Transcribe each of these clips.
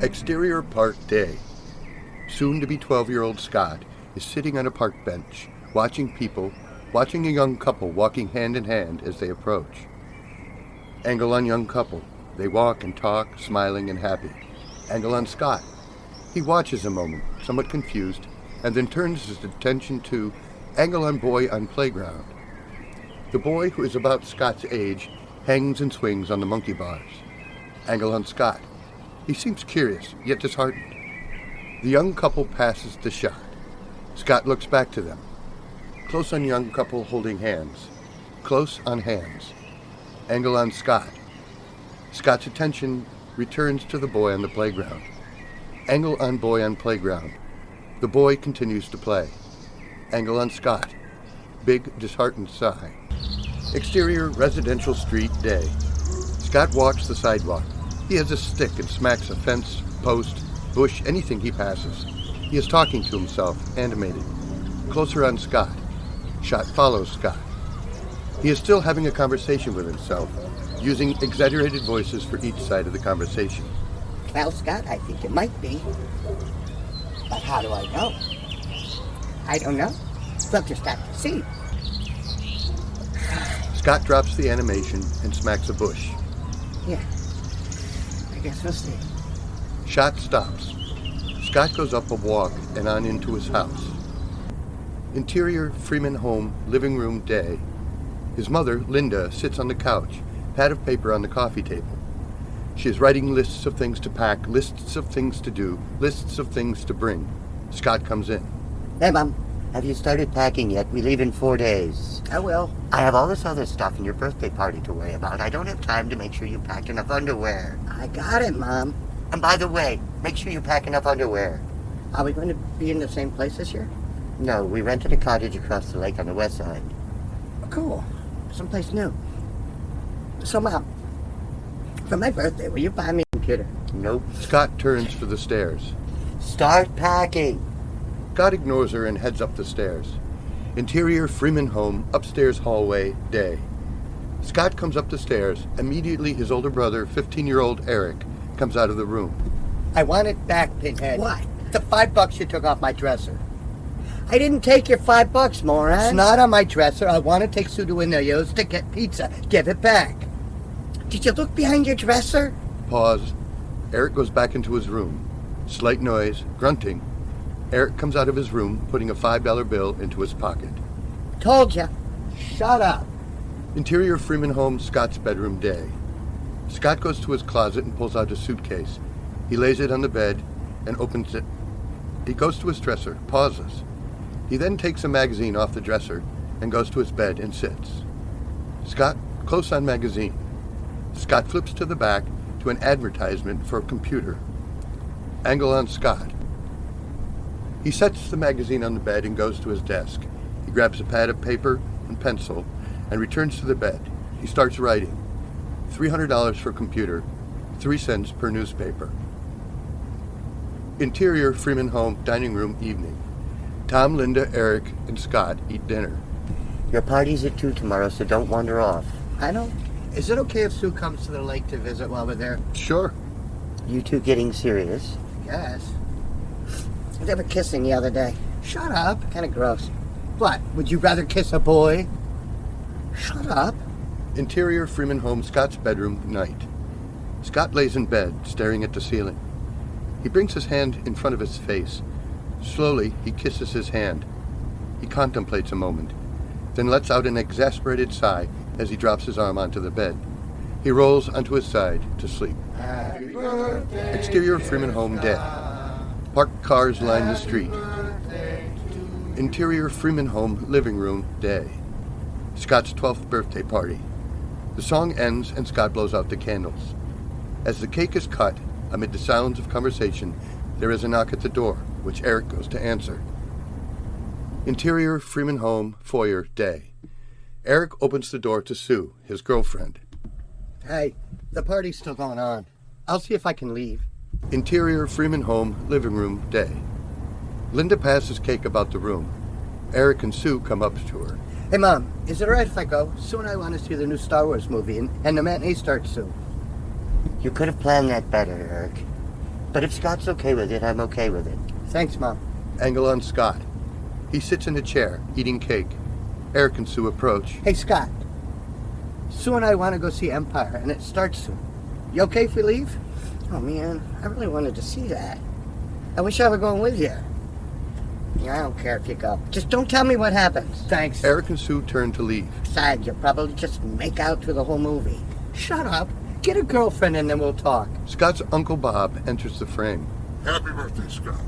Exterior park day. Soon to be 12-year-old Scott is sitting on a park bench, watching people, watching a young couple walking hand in hand as they approach. Angle on young couple. They walk and talk, smiling and happy. Angle on Scott. He watches a moment, somewhat confused, and then turns his attention to angle on boy on playground. The boy, who is about Scott's age, hangs and swings on the monkey bars. Angle on Scott. He seems curious, yet disheartened. The young couple passes the shot. Scott looks back to them. Close on young couple holding hands. Close on hands. Angle on Scott. Scott's attention returns to the boy on the playground. Angle on boy on playground. The boy continues to play. Angle on Scott. Big, disheartened sigh. Exterior residential street day. Scott walks the sidewalk. He has a stick and smacks a fence, post, bush, anything he passes. He is talking to himself, animated. Closer on Scott. Shot follows Scott. He is still having a conversation with himself, using exaggerated voices for each side of the conversation. Well, Scott, I think it might be. But how do I know? I don't know. We'll just have to see. Scott drops the animation and smacks a bush. Yeah. I guess we'll see. Shot stops. Scott goes up a walk and on into his house. Interior Freeman home, living room day. His mother, Linda, sits on the couch, pad of paper on the coffee table. She is writing lists of things to pack, lists of things to do, lists of things to bring. Scott comes in. Hey, Mom. Have you started packing yet? We leave in 4 days. I will. I have all this other stuff in your birthday party to worry about. I don't have time to make sure you pack enough underwear. I got it, Mom. And by the way, make sure you pack enough underwear. Are we going to be in the same place this year? No, we rented a cottage across the lake on the west side. Cool. Someplace new. So, Mom, for my birthday, will you buy me a computer? Nope. Scott turns for the stairs. Start packing. Scott ignores her and heads up the stairs. Interior Freeman home, upstairs hallway, day. Scott comes up the stairs. Immediately, his older brother, 15-year-old Eric, comes out of the room. I want it back, Pinhead. What? The $5 you took off my dresser. I didn't take your $5, moron. It's not on my dresser. I want to take Sue to Winnows to get pizza. Give it back. Did you look behind your dresser? Pause. Eric goes back into his room. Slight noise, grunting. Eric comes out of his room, putting a $5 bill into his pocket. Told ya. Shut up. Interior Freeman home, Scott's bedroom, day. Scott goes to his closet and pulls out a suitcase. He lays it on the bed and opens it. He goes to his dresser, pauses. He then takes a magazine off the dresser and goes to his bed and sits. Scott, close on magazine. Scott flips to the back to an advertisement for a computer. Angle on Scott. He sets the magazine on the bed and goes to his desk. He grabs a pad of paper and pencil and returns to the bed. He starts writing. $300 for computer, 3 cents per newspaper. Interior Freeman home, dining room, evening. Tom, Linda, Eric, and Scott eat dinner. Your party's at 2 tomorrow, so don't wander off. I don't... Is it okay if Sue comes to the lake to visit while we're there? Sure. You two getting serious? Yes. They were kissing the other day. Shut up. Kind of gross. What? Would you rather kiss a boy? Shut up. Interior Freeman home, Scott's bedroom, night. Scott lays in bed, staring at the ceiling. He brings his hand in front of his face. Slowly, he kisses his hand. He contemplates a moment, then lets out an exasperated sigh as he drops his arm onto the bed. He rolls onto his side to sleep. Happy birthday. Exterior Freeman home, dead. Parked cars line the street. Interior Freeman home, living room, day. Scott's 12th birthday party. The song ends and Scott blows out the candles. As the cake is cut, amid the sounds of conversation, there is a knock at the door, which Eric goes to answer. Interior Freeman home, foyer, day. Eric opens the door to Sue, his girlfriend. Hey, the party's still going on. I'll see if I can leave. Interior Freeman home, living room, day. Linda passes cake about the room. Eric and Sue come up to her. Hey, Mom, is it all right if I go? Sue and I want to see the new Star Wars movie, and the matinee starts soon. You could have planned that better, Eric. But if Scott's okay with it, I'm okay with it. Thanks, Mom. Angle on Scott. He sits in a chair, eating cake. Eric and Sue approach. Hey, Scott. Sue and I want to go see Empire, and it starts soon. You okay if we leave? Oh, man, I really wanted to see that. I wish I were going with you. Yeah, I don't care if you go. Just don't tell me what happens. Thanks. Eric and Sue turn to leave. Besides, you'll probably just make out through the whole movie. Shut up. Get a girlfriend and then we'll talk. Scott's Uncle Bob enters the frame. Happy birthday, Scott.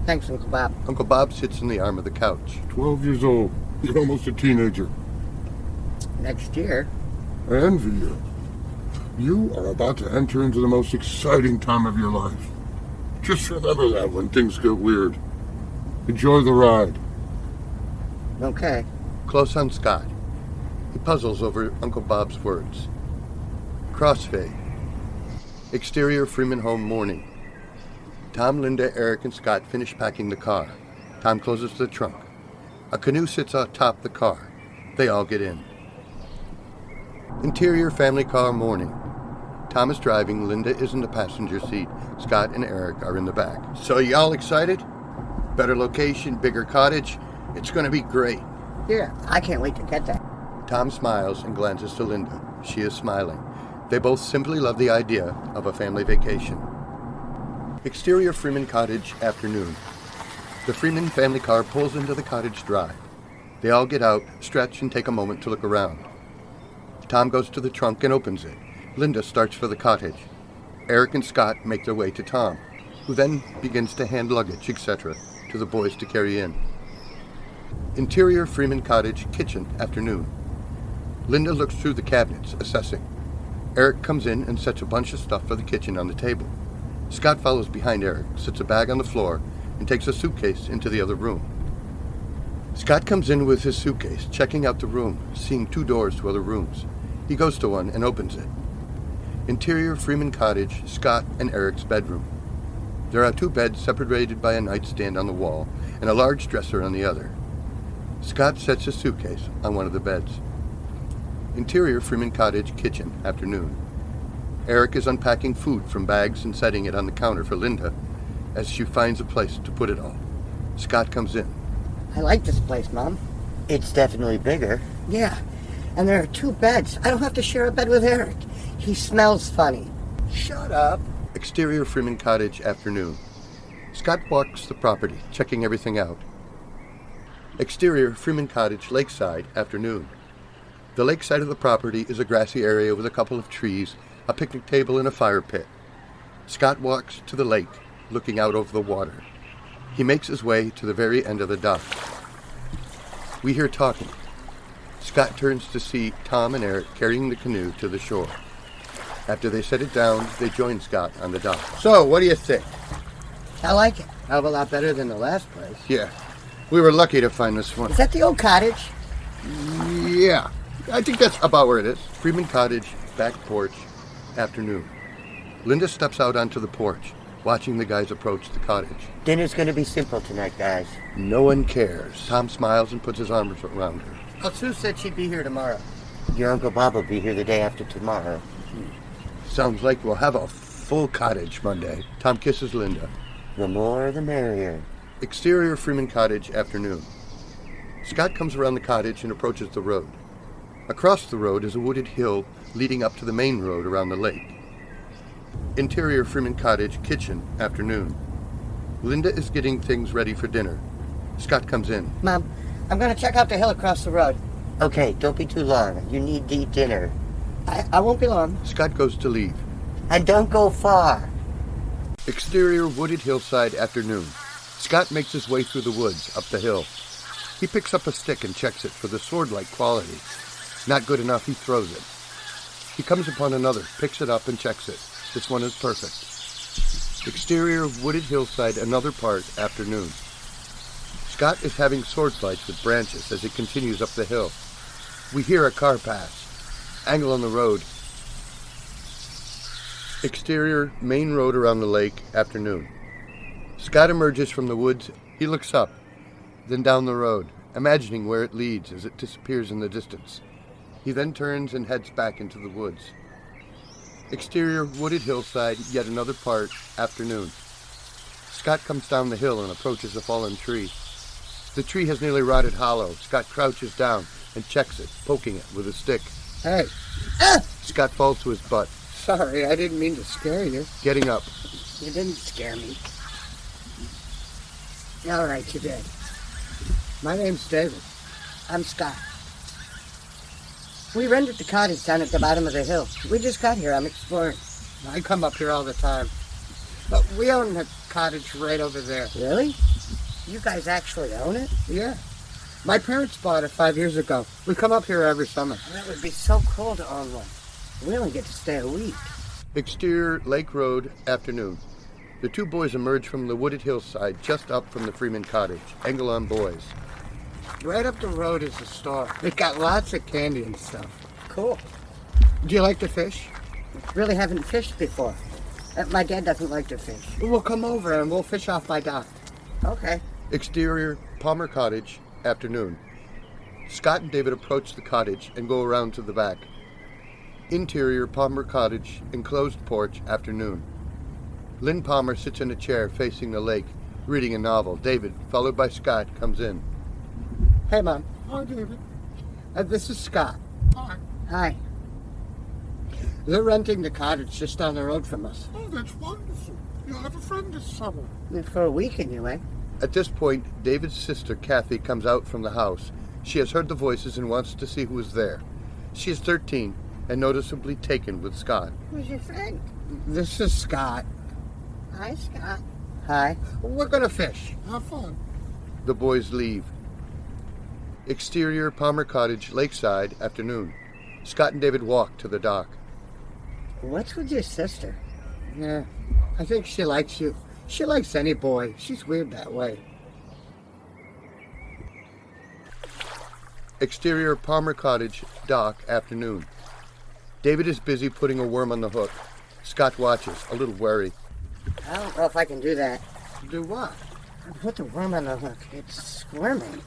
Thanks, Uncle Bob. Uncle Bob sits in the arm of the couch. 12 years old. You're almost a teenager. Next year. I envy you. You are about to enter into the most exciting time of your life. Just remember that when things get weird. Enjoy the ride. Okay. Close on Scott. He puzzles over Uncle Bob's words. Crossfade. Exterior Freeman home morning. Tom, Linda, Eric, and Scott finish packing the car. Tom closes the trunk. A canoe sits atop the car. They all get in. Interior family car morning. Tom is driving, Linda is in the passenger seat. Scott and Eric are in the back. So y'all excited? Better location, bigger cottage. It's gonna be great. Yeah, I can't wait to get there. Tom smiles and glances to Linda. She is smiling. They both simply love the idea of a family vacation. Exterior Freeman cottage, afternoon. The Freeman family car pulls into the cottage drive. They all get out, stretch, and take a moment to look around. Tom goes to the trunk and opens it. Linda starts for the cottage. Eric and Scott make their way to Tom, who then begins to hand luggage, etc., to the boys to carry in. Interior Freeman cottage, kitchen, afternoon. Linda looks through the cabinets, assessing. Eric comes in and sets a bunch of stuff for the kitchen on the table. Scott follows behind Eric, sets a bag on the floor, and takes a suitcase into the other room. Scott comes in with his suitcase, checking out the room, seeing 2 doors to other rooms. He goes to one and opens it. Interior Freeman cottage, Scott and Eric's bedroom. There are 2 beds separated by a nightstand on the wall and a large dresser on the other. Scott sets his suitcase on one of the beds. Interior Freeman cottage, kitchen, afternoon. Eric is unpacking food from bags and setting it on the counter for Linda as she finds a place to put it all. Scott comes in. I like this place, Mom. It's definitely bigger. Yeah, and there are 2 beds. I don't have to share a bed with Eric. He smells funny. Shut up. Exterior Freeman cottage, afternoon. Scott walks the property, checking everything out. Exterior Freeman cottage, lakeside, afternoon. The lakeside of the property is a grassy area with a couple of trees, a picnic table, and a fire pit. Scott walks to the lake, looking out over the water. He makes his way to the very end of the dock. We hear talking. Scott turns to see Tom and Eric carrying the canoe to the shore. After they set it down, they join Scott on the dock. So, what do you think? I like it. Hell of a lot better than the last place. Yeah, we were lucky to find this one. Is that the old cottage? Yeah, I think that's about where it is. Freeman cottage, back porch, afternoon. Linda steps out onto the porch, watching the guys approach the cottage. Dinner's gonna be simple tonight, guys. No one cares. Tom smiles and puts his arms around her. Well, Sue said she'd be here tomorrow. Your Uncle Bob will be here the day after tomorrow. Sounds like we'll have a full cottage Monday. Tom kisses Linda. The more, the merrier. Exterior Freeman cottage, afternoon. Scott comes around the cottage and approaches the road. Across the road is a wooded hill leading up to the main road around the lake. Interior Freeman cottage, kitchen, afternoon. Linda is getting things ready for dinner. Scott comes in. Mom, I'm going to check out the hill across the road. Okay, don't be too long. You need to eat dinner. I won't be long. Scott goes to leave. And don't go far. Exterior wooded hillside, afternoon. Scott makes his way through the woods, up the hill. He picks up a stick and checks it for the sword-like quality. Not good enough, he throws it. He comes upon another, picks it up and checks it. This one is perfect. Exterior wooded hillside, another part, afternoon. Scott is having sword fights with branches as he continues up the hill. We hear a car pass. Angle on the road. Exterior main road around the lake, afternoon. Scott emerges from the woods. He looks up, then down the road, imagining where it leads as it disappears in the distance. He then turns and heads back into the woods. Exterior wooded hillside, yet another part, afternoon. Scott comes down the hill and approaches a fallen tree. The tree has nearly rotted hollow. Scott crouches down and checks it, poking it with a stick. Hey. Scott falls to his butt. Sorry, I didn't mean to scare you. Getting up, You didn't scare me. All right, you did. My name's David. I'm Scott. We rented the cottage down at the bottom of the hill. We just got here. I'm exploring. I come up here all the time. But we own the cottage right over there. Really? You guys actually own it? Yeah. My parents bought it 5 years ago. We come up here every summer. That would be so cool to own one. We only get to stay a week. exterior Lake Road, afternoon. The two boys emerge from the wooded hillside just up from the Freeman cottage. Engelon boys. Right up the road is the store. They got lots of candy and stuff. Cool. Do you like to fish? Really haven't fished before. My dad doesn't like to fish. We'll come over and we'll fish off my dock. Okay. Exterior Palmer Cottage, afternoon. Scott and David approach the cottage and go around to the back. Interior Palmer Cottage, enclosed porch, afternoon. Lynn Palmer sits in a chair facing the lake, reading a novel. David, followed by Scott, comes in. Hey, Mom. Hi, David. This is Scott. Hi. Hi. They're renting the cottage just down the road from us. Oh, that's wonderful. You'll have a friend this summer. For a week anyway. At this point, David's sister, Kathy, comes out from the house. She has heard the voices and wants to see who is there. She is 13 and noticeably taken with Scott. Who's your friend? This is Scott. Hi, Scott. Hi. We're gonna fish. Have fun. The boys leave. Exterior Palmer Cottage, lakeside, afternoon. Scott and David walk to the dock. What's with your sister? Yeah, I think she likes you. She likes any boy. She's weird that way. Exterior Palmer Cottage, dock, afternoon. David is busy putting a worm on the hook. Scott watches, a little wary. I don't know if I can do that. Do what? Put the worm on the hook. It's squirming.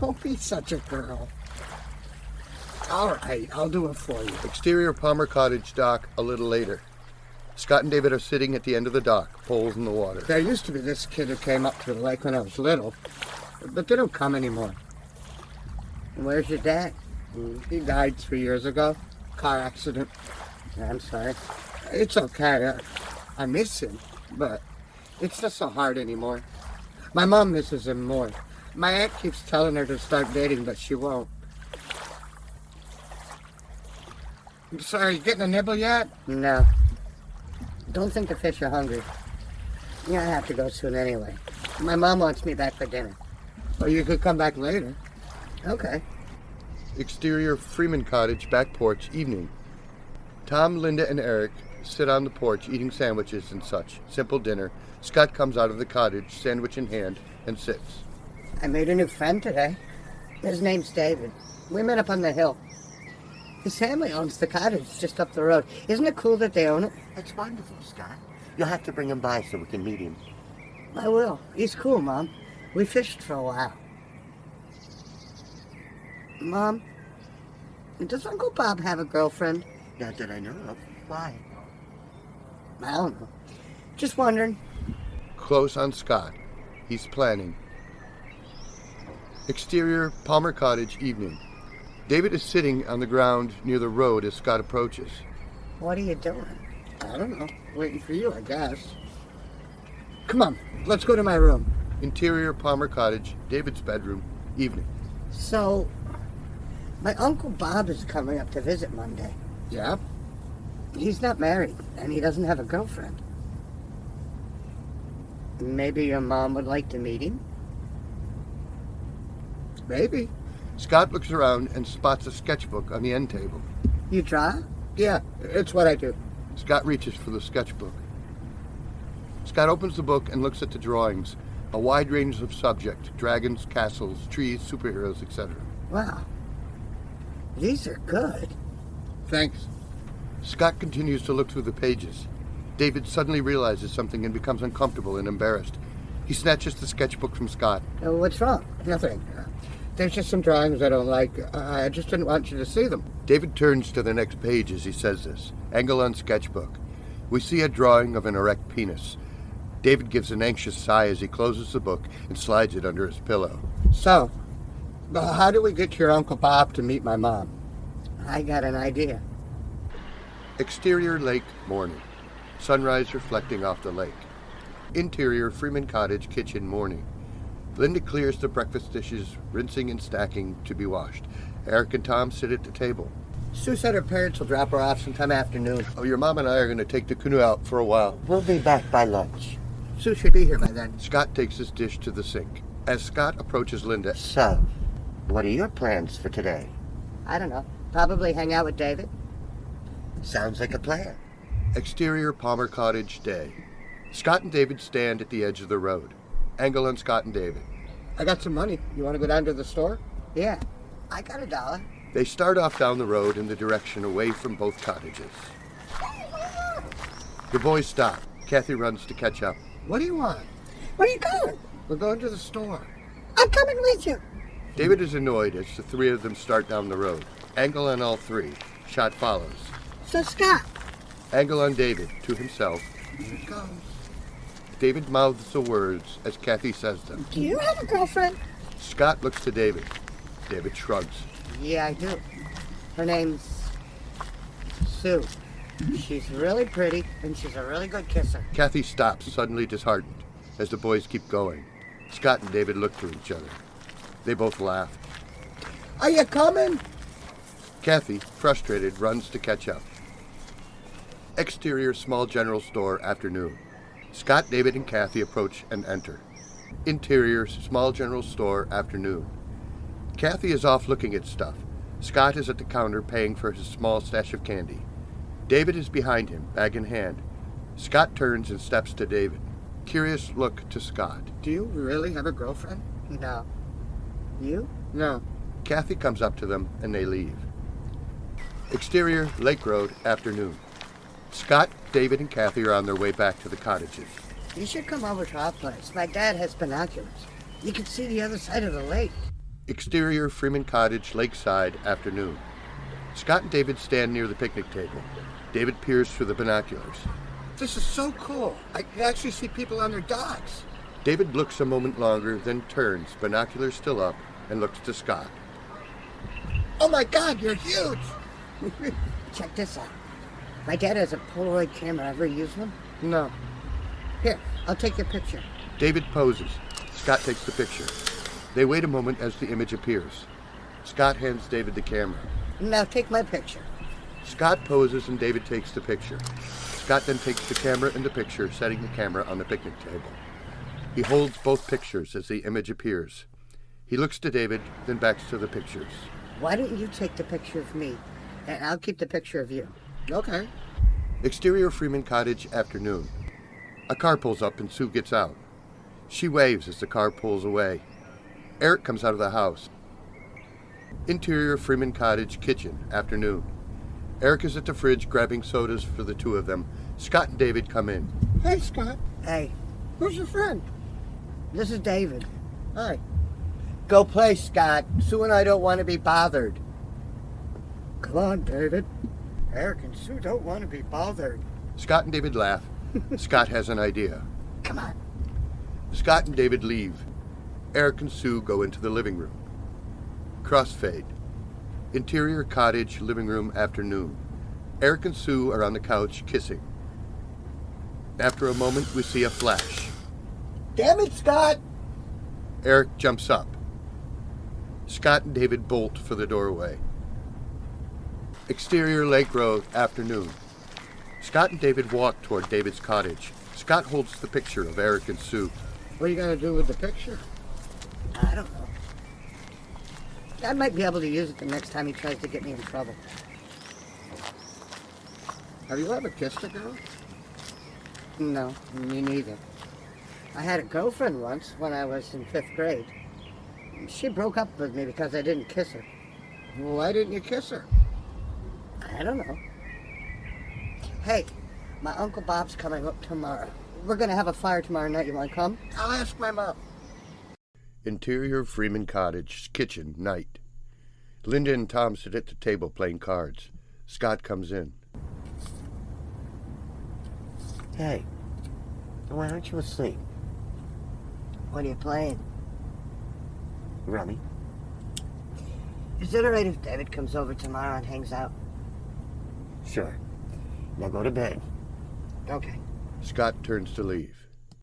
Don't be such a girl. All right, I'll do it for you. Exterior Palmer Cottage, dock, a little later. Scott and David are sitting at the end of the dock, poles in the water. There used to be this kid who came up to the lake when I was little, but they don't come anymore. Where's your dad? He died 3 years ago. Car accident. I'm sorry. It's okay. I miss him, but it's not so hard anymore. My mom misses him more. My aunt keeps telling her to start dating, but she won't. Sorry, you getting a nibble yet? No. Don't think the fish are hungry. Yeah, I have to go soon anyway. My mom wants me back for dinner. Or you could come back later. Okay. Exterior Freeman Cottage, back porch, evening. Tom, Linda, and Eric sit on the porch eating sandwiches and such. Simple dinner. Scott comes out of the cottage, sandwich in hand, and sits. I made a new friend today. His name's David. We met up on the hill. His family owns the cottage just up the road. Isn't it cool that they own it? That's wonderful, Scott. You'll have to bring him by so we can meet him. I will. He's cool, Mom. We fished for a while. Mom, does Uncle Bob have a girlfriend? Not that I know of. Why? I don't know. Just wondering. Close on Scott. He's planning. Exterior Palmer Cottage, evening. David is sitting on the ground near the road as Scott approaches. What are you doing? I don't know. Waiting for you, I guess. Come on, let's go to my room. Interior Palmer Cottage, David's bedroom, evening. So, my Uncle Bob is coming up to visit Monday. Yeah? He's not married, and he doesn't have a girlfriend. Maybe your mom would like to meet him? Maybe. Scott looks around and spots a sketchbook on the end table. You draw? Yeah, it's what I do. Scott reaches for the sketchbook. Scott opens the book and looks at the drawings. A wide range of subject: dragons, castles, trees, superheroes, etc. Wow. These are good. Thanks. Scott continues to look through the pages. David suddenly realizes something and becomes uncomfortable and embarrassed. He snatches the sketchbook from Scott. What's wrong? Nothing. There's just some drawings I don't like. I just didn't want you to see them. David turns to the next page as he says this. Angle on sketchbook. We see a drawing of an erect penis. David gives an anxious sigh as he closes the book and slides it under his pillow. So, how do we get your Uncle Bob to meet my mom? I got an idea. Exterior lake morning. Sunrise reflecting off the lake. Interior Freeman Cottage kitchen morning. Linda clears the breakfast dishes, rinsing and stacking to be washed. Eric and Tom sit at the table. Sue said her parents will drop her off sometime afternoon. Oh, your mom and I are going to take the canoe out for a while. We'll be back by lunch. Sue should be here by then. Scott takes his dish to the sink. As Scott approaches Linda, So, what are your plans for today? I don't know. Probably hang out with David. Sounds like a plan. exterior Palmer Cottage day. Scott and David stand at the edge of the road. Angle on Scott and David. I got some money. You want to go down to the store? Yeah, I got $1. They start off down the road in the direction away from both cottages. The boys stop. Kathy runs to catch up. What do you want? Where are you going? We're going to the store. I'm coming with you. David is annoyed as the three of them start down the road. Angle on all three. Shot follows. So, Scott, Angle on David, to himself. Here it goes. David mouths the words as Kathy says them. do you have a girlfriend? Scott looks to David. David shrugs. Yeah, I do. Her name's Sue. She's really pretty, and she's a really good kisser. Kathy stops, suddenly disheartened, as the boys keep going. Scott and David look to each other. They both laugh. Are you coming? Kathy, frustrated, runs to catch up. Exterior small general store afternoon. Scott, David, and Kathy approach and enter. Interior small general store afternoon. Kathy is off looking at stuff. Scott is at the counter paying for his small stash of candy. David is behind him, bag in hand. Scott turns and steps to David. Curious look to Scott. Do you really have a girlfriend? No. You? No. Kathy comes up to them and they leave. Exterior Lake Road afternoon. Scott, David, and Kathy are on their way back to the cottages. You should come over to our place. My dad has binoculars. You can see the other side of the lake. Exterior Freeman Cottage, Lakeside, afternoon. Scott and David stand near the picnic table. David peers through the binoculars. This is so cool. I can actually see people on their dogs. David looks a moment longer, then turns, binoculars still up, and looks to Scott. Oh my God, you're huge. Check this out. My dad has a Polaroid camera. Ever use one? No. Here, I'll take your picture. David poses. Scott takes the picture. They wait a moment as the image appears. Scott hands David the camera. Now take my picture. Scott poses and David takes the picture. Scott then takes the camera and the picture, setting the camera on the picnic table. He holds both pictures as the image appears. He looks to David, then backs to the pictures. Why don't you take the picture of me, and I'll keep the picture of you. Okay. Exterior Freeman Cottage, afternoon. A car pulls up and Sue gets out. She waves as the car pulls away. Eric comes out of the house. Interior Freeman Cottage, kitchen, afternoon. Eric is at the fridge grabbing sodas for the two of them. Scott and David come in. Hey, Scott. Hey, Who's your friend? this is David. Hi. Go play, Scott. Sue and I don't want to be bothered. Come on, David. Eric and Sue don't want to be bothered. Scott and David laugh. Scott has an idea. Come on. Scott and David leave. Eric and Sue go into the living room. Crossfade. Interior cottage, living room, afternoon. Eric and Sue are on the couch kissing. After a moment, we see a flash. Damn it, Scott! Eric jumps up. Scott and David bolt for the doorway. Exterior Lake Road, afternoon. Scott and David walk toward David's cottage. Scott holds the picture of Eric and Sue. What are you going to do with the picture? I don't know. I might be able to use it the next time he tries to get me in trouble. Have you ever kissed a girl? No, me neither. I had a girlfriend once when I was in 5th grade. She broke up with me because I didn't kiss her. Why didn't you kiss her? I don't know. Hey, my Uncle Bob's coming up tomorrow. We're going to have a fire tomorrow night. You want to come? I'll ask my mom. Interior Freeman Cottage, kitchen, night. Linda and Tom sit at the table playing cards. Scott comes in. Hey, Why aren't you asleep? What are you playing? Rummy? Is it alright if David comes over tomorrow and hangs out? Sure. Now go to bed. Okay. Scott turns to leave.